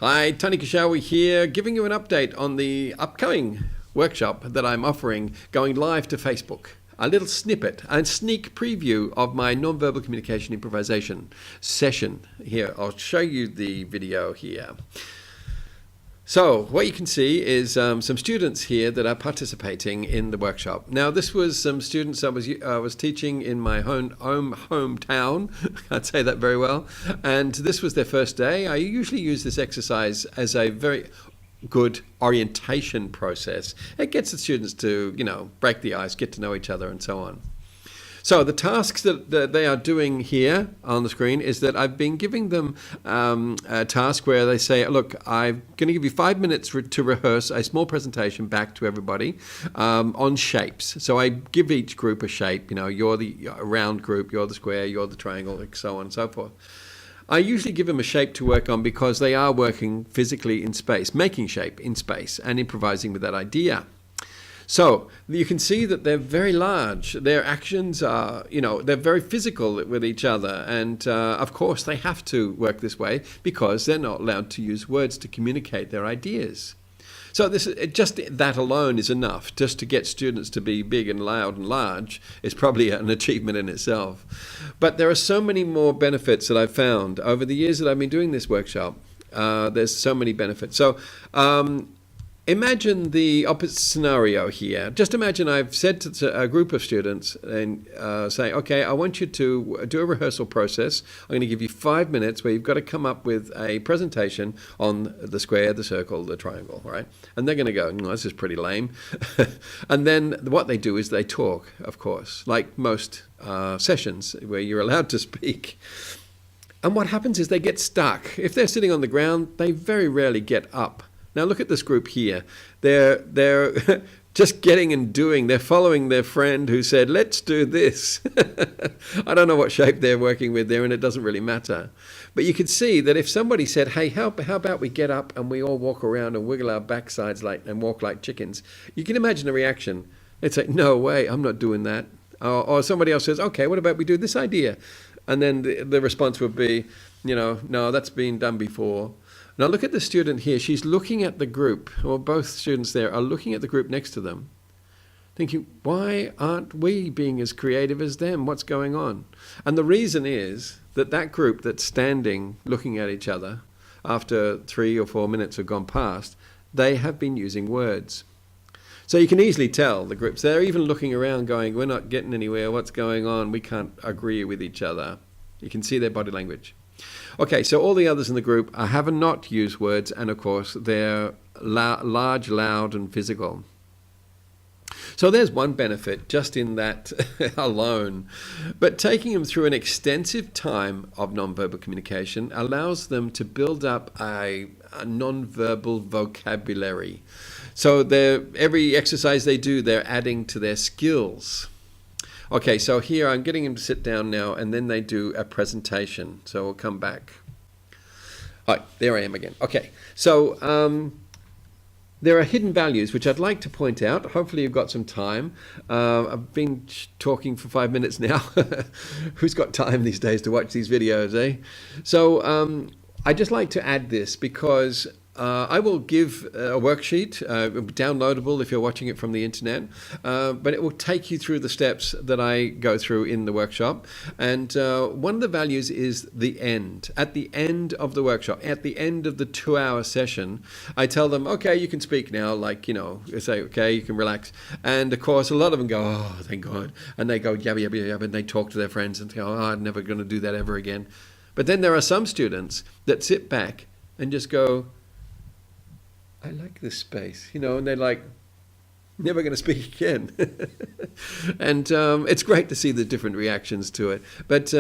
Hi, Tony Kashawi here, giving you an update on the upcoming workshop that I'm offering going live to Facebook. A little snippet, a sneak preview of my nonverbal communication improvisation session. Here, I'll show you the video here. So what you can see is some students here that are participating in the workshop. Now this was some students I was teaching in my hometown. I'd say that very well. And this was their first day. I usually use this exercise as a very good orientation process. It gets the students to, break the ice, get to know each other and so on. So the tasks that they are doing here on the screen is that I've been giving them a task where they say, look, I'm going to give you 5 minutes to rehearse a small presentation back to everybody on shapes. So I give each group a shape. You're the round group, you're the square, you're the triangle, so on and so forth. I usually give them a shape to work on because they are working physically in space, making shape in space and improvising with that idea. So you can see that they're very large. Their actions are, they're very physical with each other. And of course, they have to work this way because they're not allowed to use words to communicate their ideas. So just that alone is enough. Just to get students to be big and loud and large is probably an achievement in itself. But there are so many more benefits that I've found over the years that I've been doing this workshop. There's so many benefits. So imagine the opposite scenario here. Just imagine I've said to a group of students and say, okay, I want you to do a rehearsal process. I'm going to give you 5 minutes where you've got to come up with a presentation on the square, the circle, the triangle, right? And they're going to go, this is pretty lame. And then what they do is they talk, of course, like most sessions where you're allowed to speak. And what happens is they get stuck. If they're sitting on the ground, they very rarely get up. Now look at this group here. They're just getting and doing. They're following their friend who said, let's do this. I don't know what shape they're working with there, and it doesn't really matter. But you could see that if somebody said, hey, how about we get up and we all walk around and wiggle our backsides and walk like chickens, you can imagine the reaction. They'd say, no way, I'm not doing that. Or somebody else says, okay, what about we do this idea? And then the response would be, no, that's been done before. Now look at the student here. She's looking at the group, or both students there are looking at the group next to them, thinking, why aren't we being as creative as them? What's going on? And the reason is that group that's standing looking at each other after 3 or 4 minutes have gone past, they have been using words. So you can easily tell the groups, they're even looking around going, we're not getting anywhere, what's going on? We can't agree with each other. You can see their body language. Okay, so all the others in the group have not used words, and of course they're large, loud, and physical. So there's one benefit just in that alone. But taking them through an extensive time of nonverbal communication allows them to build up a nonverbal vocabulary. So every exercise they do, they're adding to their skills. Okay, so here I'm getting them to sit down now, and then they do a presentation. So we'll come back. All right, there I am again. Okay, so there are hidden values, which I'd like to point out. Hopefully you've got some time. I've been talking for 5 minutes now. Who's got time these days to watch these videos, eh? So I'd just like to add this because I will give a worksheet, downloadable if you're watching it from the internet, but it will take you through the steps that I go through in the workshop. And one of the values is the end. At the end of the workshop, at the end of the 2-hour session, I tell them, okay, you can speak now, say, okay, you can relax. And of course, a lot of them go, oh, thank God. And they go, yabba, yabba, yabba, and they talk to their friends and go, oh, I'm never going to do that ever again. But then there are some students that sit back and just go, I like this space, and they're like, never going to speak again. And it's great to see the different reactions to it. But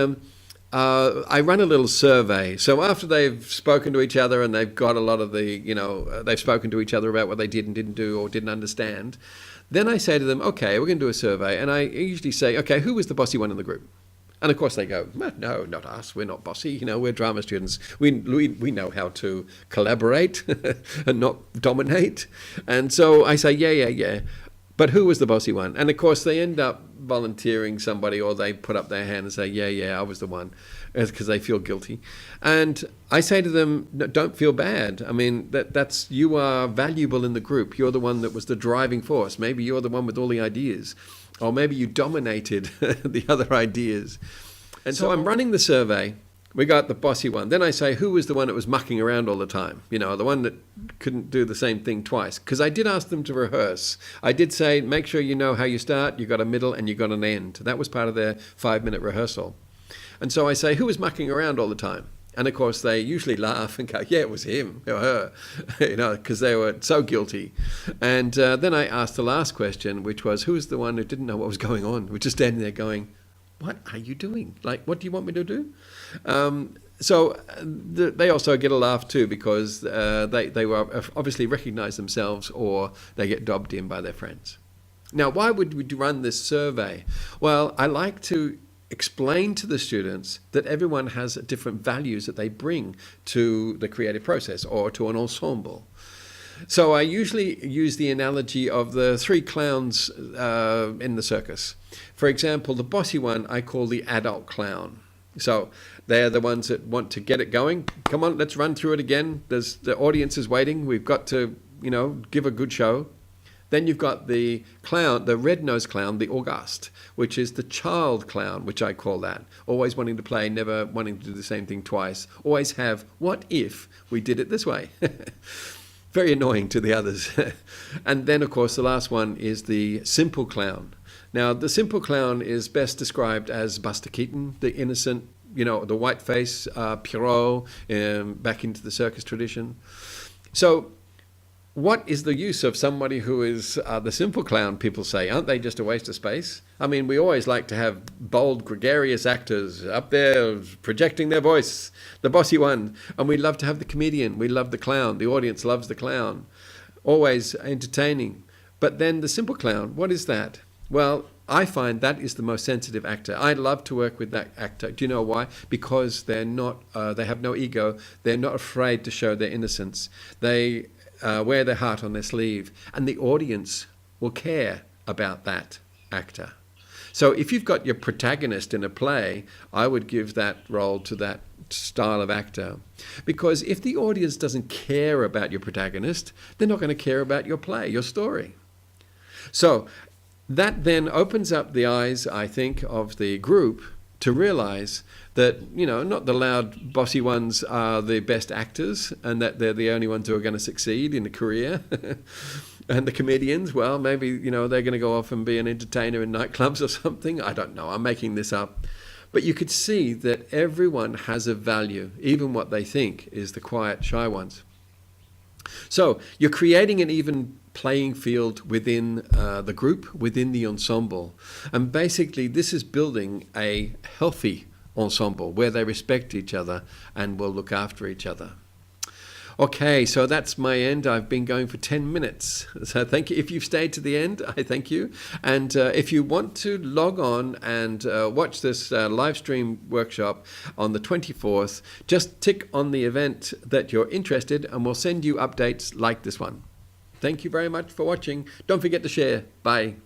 I run a little survey. So after they've spoken to each other and they've got a lot of they've spoken to each other about what they did and didn't do or didn't understand, then I say to them, okay, we're going to do a survey. And I usually say, okay, who was the bossy one in the group? And of course they go, no, not us. We're not bossy. We're drama students. We know how to collaborate and not dominate. And so I say, yeah. But who was the bossy one? And of course, they end up volunteering somebody, or they put up their hand and say, yeah, I was the one, because they feel guilty. And I say to them, no, don't feel bad. I mean, that's you are valuable in the group. You're the one that was the driving force. Maybe you're the one with all the ideas, or maybe you dominated the other ideas. And so I'm running the survey. We got the bossy one. Then I say, who was the one that was mucking around all the time? You know, the one that couldn't do the same thing twice. Because I did ask them to rehearse. I did say, make sure you know how you start, you got a middle, and you got an end. That was part of their 5-minute rehearsal. And so I say, who was mucking around all the time? And of course, they usually laugh and go, yeah, it was him or her, you know, because they were so guilty. And then I asked the last question, which was, who was the one who didn't know what was going on? We're just standing there going, what are you doing? Like, what do you want me to do? They also get a laugh too, because they were obviously recognize themselves, or they get dobbed in by their friends. Now, why would we run this survey? Well, I like to explain to the students that everyone has different values that they bring to the creative process or to an ensemble. So I usually use the analogy of the 3 clowns in the circus. For example, the bossy one I call the adult clown. So they're the ones that want to get it going. Come on, let's run through it again. The audience is waiting. We've got to, give a good show. Then you've got the clown, the red-nosed clown, the Auguste, which is the child clown, which I call that. Always wanting to play, never wanting to do the same thing twice. Always have, what if we did it this way? Very annoying to the others. And then, of course, the last one is the simple clown. Now, the simple clown is best described as Buster Keaton, the innocent, the white face, Pierrot, back into the circus tradition. So what is the use of somebody who is the simple clown, people say? Aren't they just a waste of space? I mean, we always like to have bold, gregarious actors up there projecting their voice, the bossy one. And we love to have the comedian. We love the clown. The audience loves the clown. Always entertaining. But then the simple clown, what is that? Well, I find that is the most sensitive actor. I love to work with that actor. Do you know why? Because they're not, they have no ego. They're not afraid to show their innocence. They wear their heart on their sleeve, and the audience will care about that actor. So if you've got your protagonist in a play, I would give that role to that style of actor. Because if the audience doesn't care about your protagonist, they're not going to care about your play, your story. So that then opens up the eyes, I think, of the group to realize that, not the loud, bossy ones are the best actors and that they're the only ones who are going to succeed in a career. And the comedians, well, maybe, they're going to go off and be an entertainer in nightclubs or something. I don't know. I'm making this up. But you could see that everyone has a value, even what they think is the quiet, shy ones. So you're creating an even playing field within the group, within the ensemble. And basically, this is building a healthy ensemble where they respect each other and will look after each other. Okay, so that's my end. I've been going for 10 minutes. So thank you. If you've stayed to the end, I thank you. And if you want to log on and watch this live stream workshop on the 24th, just tick on the event that you're interested and we'll send you updates like this one. Thank you very much for watching. Don't forget to share. Bye.